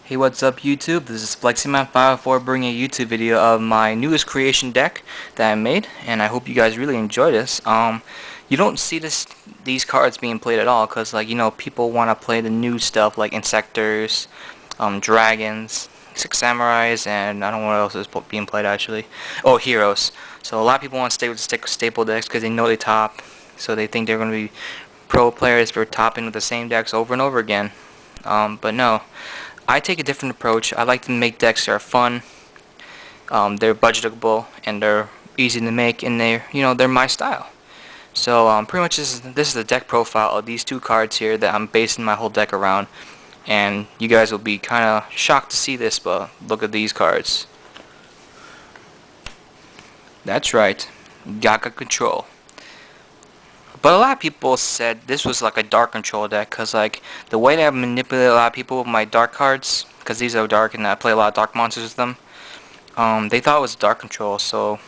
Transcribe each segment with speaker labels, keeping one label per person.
Speaker 1: Hey, what's up YouTube? This is FlexiMan504 bringing a YouTube video of my newest creation deck that I made, and I hope you guys really enjoy this. You don't see these cards being played at all, cause people want to play the new stuff like Insectors, Dragons, Six Samurais, and I don't know what else is being played actually. Oh, Heroes. So a lot of people want to stay with the staple decks because they know they top, so they think they're going to be pro players for topping with the same decks over and over again. But no. I take a different approach. I like to make decks that are fun, they're budgetable, and they're easy to make, and they're my style. So pretty much this is the deck profile of these two cards here that I'm basing my whole deck around, and you guys will be kind of shocked to see this, but look at these cards. That's right, Gagaga Control. But a lot of people said this was like a dark control deck, because like the way that I manipulate a lot of people with my dark cards, because these are dark and I play a lot of dark monsters with them, they thought it was dark control. So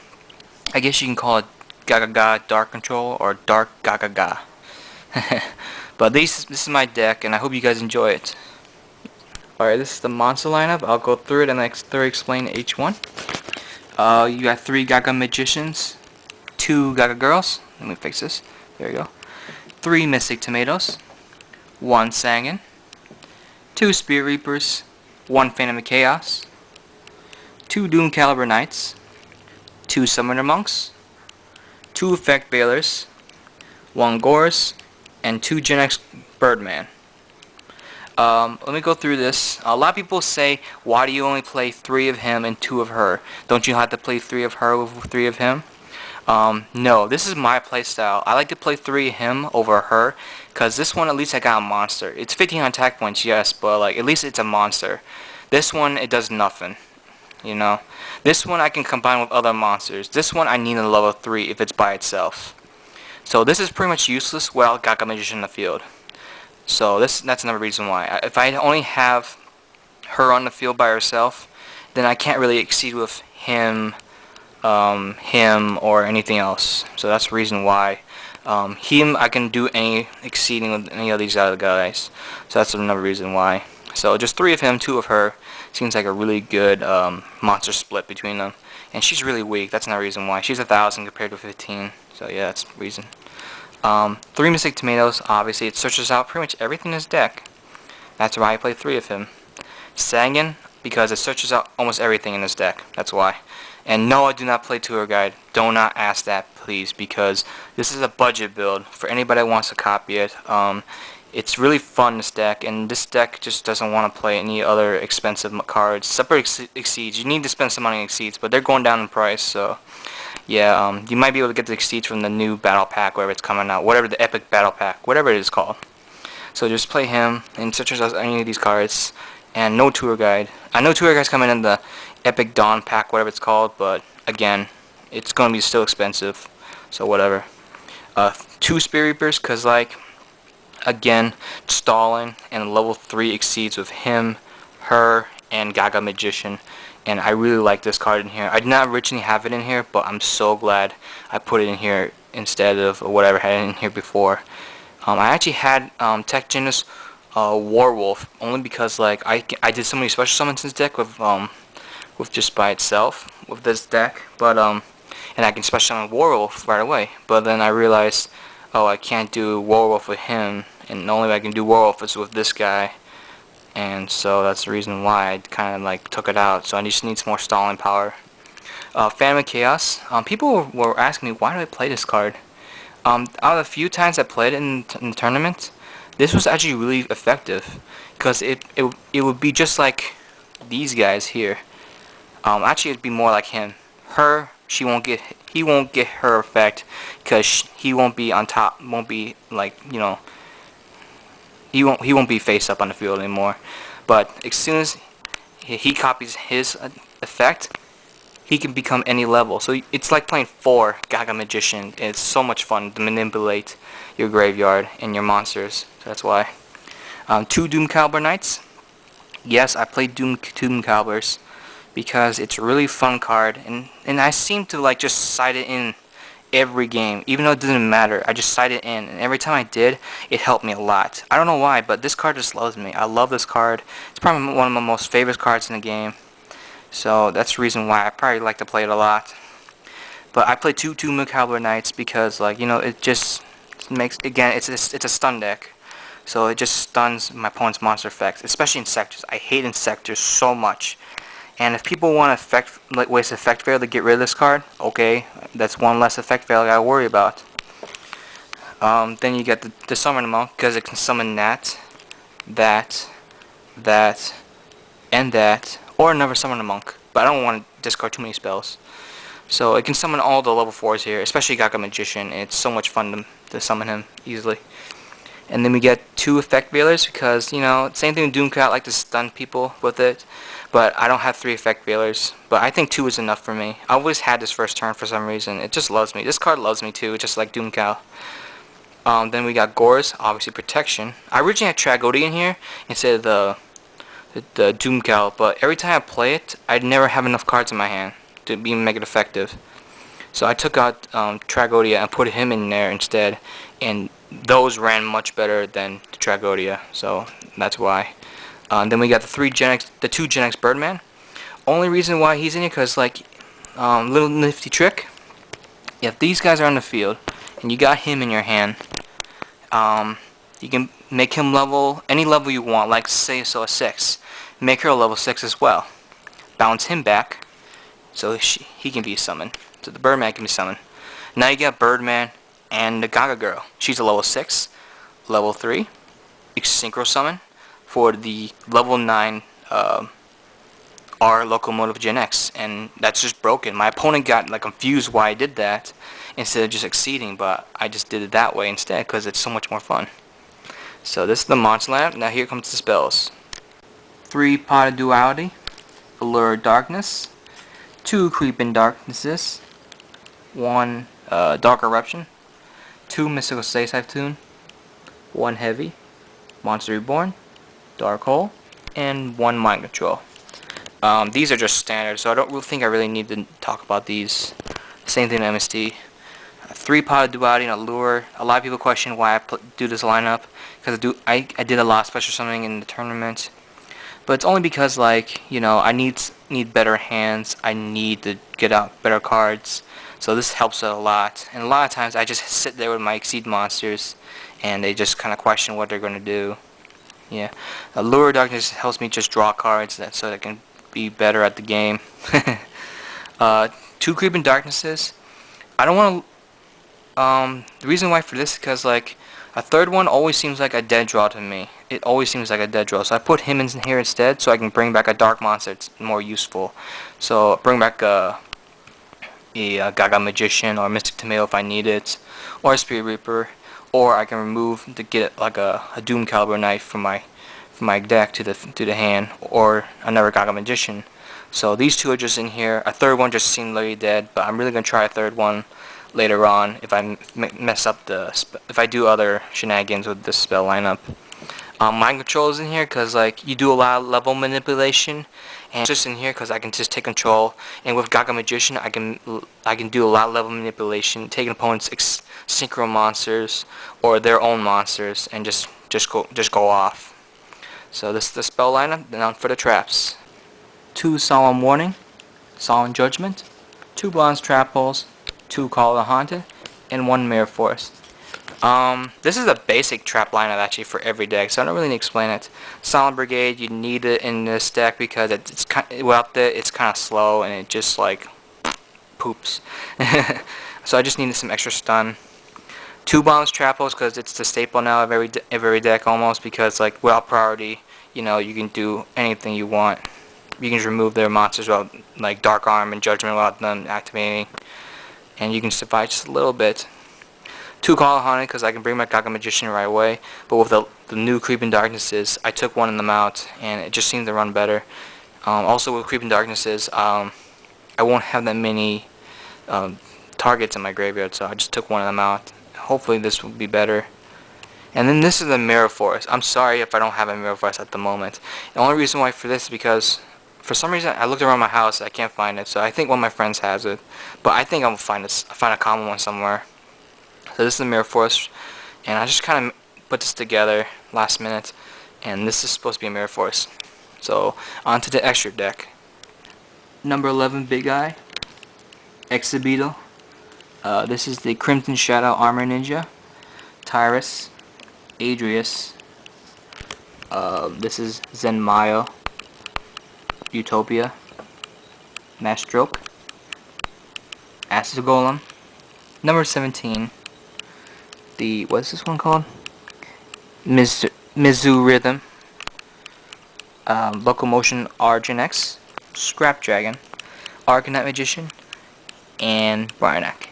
Speaker 1: I guess you can call it Gagaga dark control or dark Gagaga. But this is my deck, and I hope you guys enjoy it. Alright, this is the monster lineup. I'll go through it and explain each one. You got 3 Gaga Magicians, 2 Gaga Girls. Let me fix this. There you go. 3 Mystic Tomatoes, 1 Sangan, 2 Spirit Reapers, 1 Phantom of Chaos, 2 Doom Caliber Knights, 2 Summoner Monks, 2 Effect Bailers, 1 Gorse, and 2 Gen X Birdman. Let me go through this. A lot of people say, why do you only play 3 of him and 2 of her? Don't you have to play 3 of her with 3 of him? No, this is my playstyle. I like to play 3 of him over her, because this one at least I got a monster. It's 15 attack points, yes, but like at least it's a monster. This one, it does nothing. This one I can combine with other monsters. This one I need a level 3 if it's by itself. So this is pretty much useless without Gaga Magician in the field. So that's another reason why. If I only have her on the field by herself, then I can't really exceed with him or anything else. So that's the reason why. Him, I can do any exceeding with any of these other guys. So that's another reason why. So just 3 of him, 2 of her. Seems like a really good monster split between them. And she's really weak. That's another reason why. She's 1,000 compared to 15. So yeah, that's the reason. 3 Mystic Tomatoes. Obviously, it searches out pretty much everything in his deck. That's why I play 3 of him. Sangan, because it searches out almost everything in his deck. That's why. And no, I do not play Tour Guide. Do not ask that, please, because this is a budget build for anybody that wants to copy it. It's really fun, this deck, and this deck just doesn't want to play any other expensive cards. Separate Exceeds. You need to spend some money on Exceeds, but they're going down in price, so yeah, you might be able to get the Exceeds from the new Battle Pack, wherever it's coming out, whatever the Epic Battle Pack, whatever it is called. So just play him, and search out any of these cards, and no Tour Guide. I know Tour Guide's coming in the Epic Dawn Pack, whatever it's called, but again, it's going to be still expensive, so whatever. 2 Spirit Reapers, because like, again, stalling, and level 3 Exceeds with him, her, and Gaga Magician, and I really like this card in here. I did not originally have it in here, but I'm so glad I put it in here instead of whatever I had in here before. I actually had Tech Genius Warwolf, only because like I did so many special summons in this deck with just by itself with this deck, but and I can special summon Warwolf right away. But then I realized, oh, I can't do Warwolf with him, and the only way I can do Warwolf is with this guy, and so that's the reason why I kind of like took it out. So I just need some more stalling power. Phantom of Chaos. People were asking me, why do I play this card? Out of the few times I played it in the tournament, this was actually really effective, because it would be just like these guys here. Actually, it'd be more like him. Her, he won't get her effect, because he won't be on top. Won't be like, he won't be face up on the field anymore. But as soon as he copies his effect, he can become any level. So it's like playing 4 Gaga Magician. It's so much fun to manipulate your graveyard and your monsters. So that's why. 2 Doom Caliber Knights. Yes, I played Doom Calibers because it's a really fun card, and I seem to like just side it in every game. Even though it didn't matter, I just sighted in, and every time I did, it helped me a lot. I don't know why, but this card just loves me. I love this card. It's probably one of my most favorite cards in the game. So that's the reason why I probably like to play it a lot. But I play two Caliber Knights because, like, you know, it just makes, again, it's a stun deck. So it just stuns my opponent's monster effects, especially in sectors. I hate in sectors so much. And if people want waste effect fail to get rid of this card, okay, that's one less effect fail I gotta worry about. Then you get the summon monk, because it can summon that, and that, or another summon monk. But I don't want to discard too many spells. So it can summon all the level 4s here, especially Gagaga Magician. It's so much fun to summon him easily. And then we get 2 effect veilers because, you know, same thing with Doomcat, I like to stun people with it. But I don't have 3 effect veilers. But I think 2 is enough for me. I always had this first turn for some reason. It just loves me. This card loves me too, just like Doomcat. Then we got Gores, obviously protection. I originally had Tragodia in here instead of the Doomcat, but every time I play it, I'd never have enough cards in my hand to make it effective. So I took out Tragodia and put him in there instead, and those ran much better than the Tragodia, so that's why. Then we got the 2 Gen X Birdman. Only reason why he's in here because, like, little nifty trick. If these guys are on the field and you got him in your hand, you can make him level any level you want, like say so a 6. Make her a level 6 as well. Bounce him back, so he can be summoned. So the Birdman can be summoned. Now you got Birdman and the Gaga Girl. She's a level 6, level 3. You can synchro summon for the level 9 R Locomotive Gen X, and that's just broken. My opponent got like confused why I did that instead of just exceeding, but I just did it that way instead because it's so much more fun. So this is the monster lineup. Now here comes the spells. 3 Pot of Duality, Allure of Darkness, 2 Creeping Darknesses, 1 Dark Eruption, 2 Mystical Stay Typhoon, 1 Heavy, Monster Reborn, Dark Hole, and 1 Mind Control. These are just standard, so I don't really think I really need to talk about these. Same thing in MST. 3 Pot of Duality and Allure. A lot of people question why I do this lineup, because I did a lot of special summoning in the tournament. But it's only because, like, you know, I need better hands. I need to get out better cards. So this helps a lot. And a lot of times I just sit there with my Exceed monsters, and they just kind of question what they're going to do. Yeah. Allure of Darkness helps me just draw cards so that I can be better at the game. 2 Creeping Darknesses. I don't want to... the reason why for this is because, like, a third one always seems like a dead draw to me. It always seems like a dead draw. So I put him in here instead so I can bring back a dark monster. It's more useful. So bring back a Gaga Magician or Mystic Tomato if I need it. Or a Spirit Reaper. Or I can remove to get like a Doom Caliber Knife from my deck to the hand. Or another Gaga Magician. So these 2 are just in here. A third one just seemed literally dead. But I'm really going to try a third one later on if I mess up if I do other shenanigans with this spell lineup. Mind Control is in here because, like, you do a lot of level manipulation, and it's just in here because I can just take control. And with Gaga Magician, I can do a lot of level manipulation, taking opponents' synchro monsters or their own monsters, and just go off. So this is the spell lineup. Now for the traps: 2 Solemn Warning, Solemn Judgment, 2 Bronze Trap Holes, 2 Call of the Haunted, and 1 Mirror Force. This is a basic trap lineup actually for every deck, so I don't really need to explain it. Solemn Brigade, you need it in this deck because it's kind of slow and it just like poops. So I just needed some extra stun. 2 Bombs Trapos because it's the staple now of every deck almost, because like without priority, you know, you can do anything you want. You can just remove their monsters without, like, Dark Arm and Judgment without them activating, and you can survive just a little bit. 2 Call of Haunted because I can bring my Gaga Magician right away, but with the new Creeping Darknesses, I took one of them out, and it just seemed to run better. Also with Creeping Darknesses, I won't have that many targets in my graveyard, so I just took one of them out. Hopefully this will be better. And then this is the Mirror Force. I'm sorry if I don't have a Mirror Force at the moment. The only reason why for this is because For some reason, I looked around my house, I can't find it, so I think one of my friends has it. But I think I'm gonna find a common one somewhere. So this is the Mirror Force, and I just kind of put this together last minute, and this is supposed to be a Mirror Force. So onto the extra deck. Number 11 Big Eye, Exhibeetle. This is the Crimson Shadow Armor Ninja, Tyrus, Adrius. This is Zenmayo, Utopia, Mastroke, Acid Golem. Number 17, the, what's this one called? Mizu Rhythm, Locomotion Argent X, Scrap Dragon, Arcanite Magician, and Bryanak.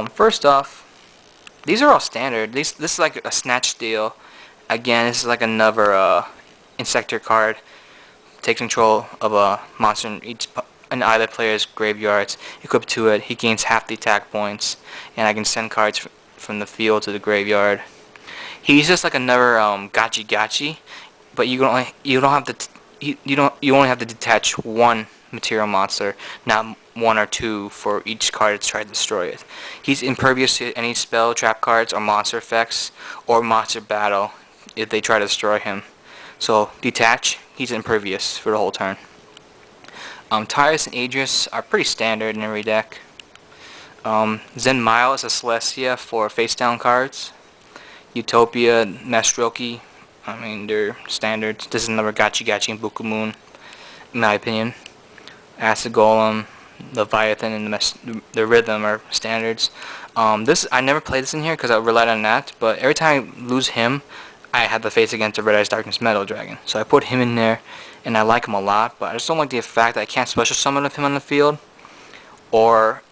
Speaker 1: First off, these are all standard. This is like a snatch steal. Again, this is like another Insector card. Take control of a monster in either player's graveyards. Equipped to it, he gains half the attack points, and I can send cards from the field to the graveyard. He's just like another Gachi Gachi, but you only have to detach one material monster, not one or two for each card to try to destroy it. He's impervious to any spell, trap cards, or monster effects, or monster battle if they try to destroy him. So detach, he's impervious for the whole turn. Tyrus and Adrius are pretty standard in every deck. Zenmayo is a Celestia for face down cards. Utopia, Mastroki, I mean they're standards. This is another Gachi Gachi and Buku Moon, in my opinion. Acid Golem, Leviathan, and the Rhythm are standards. I never played this in here because I relied on that, but every time I lose him, I had to face against a Red Eyes Darkness Metal Dragon. So I put him in there, and I like him a lot, but I just don't like the fact that I can't special summon him on the field, or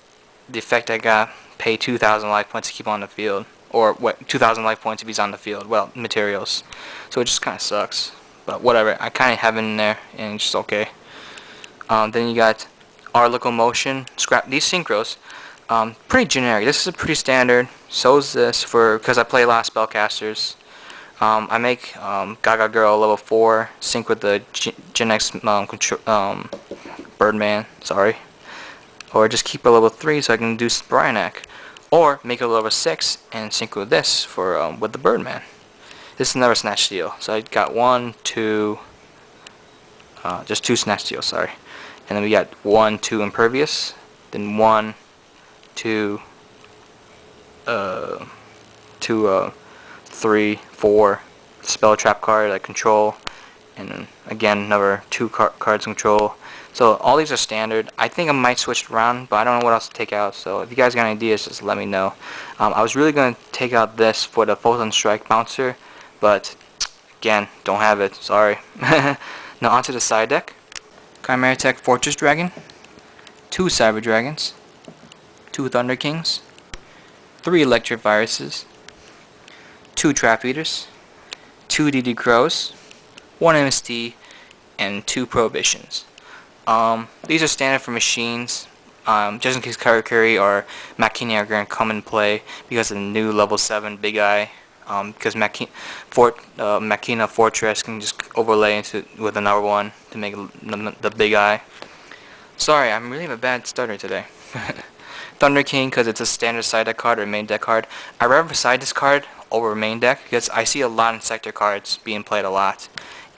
Speaker 1: the effect I got pay 2,000 life points to keep on the field, or what 2,000 life points if he's on the field. Well, materials. So it just kind of sucks. But whatever, I kind of have him in there, and it's just okay. Then you got our Locomotion, Scrap. These synchros, pretty generic. This is a pretty standard. So is this because I play a lot of spellcasters. I make Gaga Girl level 4 sync with the Gen X Birdman. Sorry, or just keep it level 3 so I can do Bryanak, or make it level 6 and sync with this for with the Birdman. This is another Snatch Steal. So I got just 2 Snatch Steals. Sorry, and then we got 1, 2 Impervious, then 1, 2, 3, 4 spell trap card I control, and then again another 2 cards control. So all these are standard. I think I might switch it around, but I don't know what else to take out. So if you guys got any ideas, just let me know. I was really going to take out this for the Photon Strike bouncer, but again, don't have it. Sorry. Now onto the side deck. Chimera Tech Fortress Dragon, 2 Cyber Dragons, 2 Thunder Kings, 3 Electric Viruses, 2 Trap Eaters, 2 DD Crows, 1 MST, and 2 Prohibitions. These are standard for machines, just in case Karakuri or Makini are going to come and play because of the new level 7 Big Eye. Because Makina Fortress can just overlay into with another one to make the Big Eye. Sorry, I'm really a bad starter today. Thunder King because it's a standard side deck card or main deck card. I rather side this card over main deck because I see a lot of Insector cards being played a lot,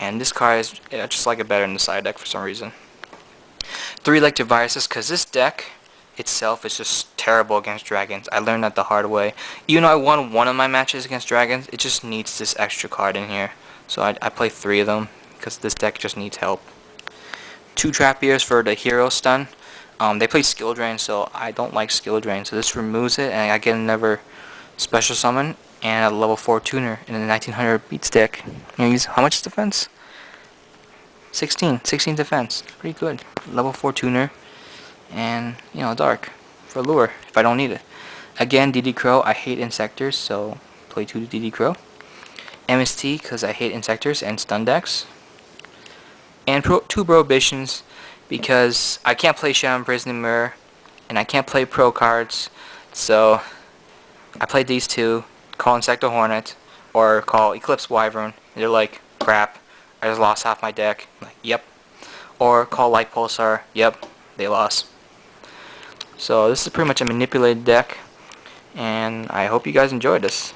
Speaker 1: and this card is I just like it better in the side deck for some reason. 3 Electric Viruses because this deck itself is just terrible against dragons. I learned that the hard way. Even though I won one of my matches against dragons, it just needs this extra card in here. So I play 3 of them because this deck just needs help. 2 Trap Ears for the hero stun. They play Skill Drain, so I don't like Skill Drain. So this removes it, and I get another special summon and a level 4 tuner in the 1900 beats deck. How much defense? 16 defense. Pretty good. Level 4 tuner. And, dark for lure if I don't need it. Again, DD Crow, I hate Insectors, so play 2 DD Crow. MST, because I hate Insectors and stun decks. And 2 Prohibitions, because I can't play Shadow Imprisoning Mirror, and I can't play Pro cards, so I played these 2, call Insecto Hornet, or call Eclipse Wyvern, and they're like, crap, I just lost half my deck. I'm like, yep. or call Light Pulsar. Yep, they lost. So this is pretty much a manipulated deck, and I hope you guys enjoyed this.